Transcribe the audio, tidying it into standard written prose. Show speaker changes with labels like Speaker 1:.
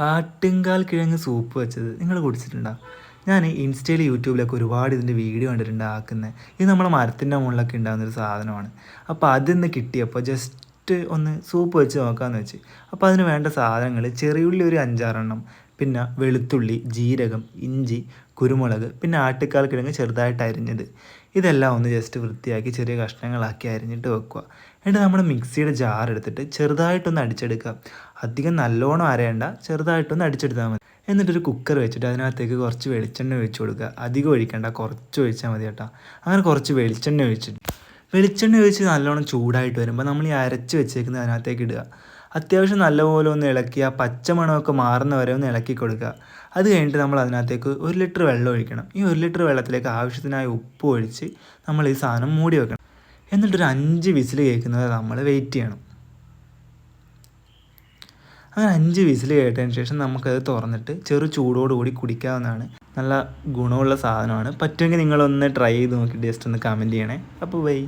Speaker 1: ആട്ടുംകാൽ കിഴങ്ങ് സൂപ്പ് വെച്ചത് നിങ്ങൾ കുടിച്ചിട്ടുണ്ടോ? ഞാൻ ഇൻസ്റ്റയിൽ യൂട്യൂബിലൊക്കെ ഒരുപാട് ഇതിൻ്റെ വീഡിയോ കണ്ടിട്ടുണ്ട് ആക്കുന്നത്. ഇത് നമ്മളെ മരത്തിൻ്റെ മുകളിലൊക്കെ ഉണ്ടാകുന്നൊരു സാധനമാണ്. അപ്പോൾ അതിന്ന് കിട്ടിയപ്പോൾ ജസ്റ്റ് ഒന്ന് സൂപ്പ് വെച്ച് നോക്കാമെന്ന് വെച്ച്. അപ്പോൾ അതിന് വേണ്ട സാധനങ്ങൾ ചെറിയുള്ളി ഒരു 5-6 എണ്ണം, പിന്നെ വെളുത്തുള്ളി, ജീരകം, ഇഞ്ചി, കുരുമുളക്, പിന്നെ ആട്ടുകാൽ കിഴങ്ങ് ചെറുതായിട്ട് അരിഞ്ഞത്. ഇതെല്ലാം ഒന്ന് ജസ്റ്റ് വൃത്തിയാക്കി ചെറിയ കഷ്ണങ്ങളാക്കി അരിഞ്ഞിട്ട് വെക്കുക. എന്നിട്ട് നമ്മുടെ മിക്സിയുടെ ജാർ എടുത്തിട്ട് ചെറുതായിട്ടൊന്ന് അടിച്ചെടുക്കുക. അധികം നല്ലോണം അരയണ്ട, ചെറുതായിട്ടൊന്ന് അടിച്ചെടുത്താൽ മതി. എന്നിട്ടൊരു കുക്കർ വെച്ചിട്ട് അതിനകത്തേക്ക് കുറച്ച് വെളിച്ചെണ്ണ ഒഴിച്ച് കൊടുക്കുക. അധികം ഒഴിക്കേണ്ട, കുറച്ച് ഒഴിച്ചാൽ മതി കേട്ടോ. അങ്ങനെ കുറച്ച് വെളിച്ചെണ്ണ ഒഴിച്ച് നല്ലോണം ചൂടായിട്ട് വരുമ്പോൾ നമ്മൾ ഈ അരച്ച് വെച്ചേക്കുന്നത് അതിനകത്തേക്ക് ഇടുക. അത്യാവശ്യം നല്ലപോലെ ഒന്ന് ഇളക്കി ആ പച്ചമണമൊക്കെ മാറുന്ന വരെ ഒന്ന് ഇളക്കി കൊടുക്കുക. അത് കഴിഞ്ഞിട്ട് നമ്മൾ അതിനകത്തേക്ക് 1 ലിറ്റർ വെള്ളം ഒഴിക്കണം. ഈ 1 ലിറ്റർ വെള്ളത്തിലേക്ക് ആവശ്യത്തിനായ ഉപ്പ് ഒഴിച്ച് നമ്മൾ ഈ സാധനം മൂടി വെക്കണം. എന്നിട്ടൊരു 5 വിസിൽ കേൾക്കുന്നത് നമ്മൾ വെയിറ്റ് ചെയ്യണം. അങ്ങനെ 5 വിസിൽ കേട്ടതിന് ശേഷം നമുക്കത് തുറന്നിട്ട് ചെറു ചൂടോടുകൂടി കുടിക്കാവുന്നതാണ്. നല്ല ഗുണമുള്ള സാധനമാണ്. പറ്റുമെങ്കിൽ നിങ്ങളൊന്ന് ട്രൈ ചെയ്ത് നോക്കിയിട്ട് ജസ്റ്റ് ഒന്ന് കമൻറ്റ് ചെയ്യണേ. അപ്പോൾ ബൈ.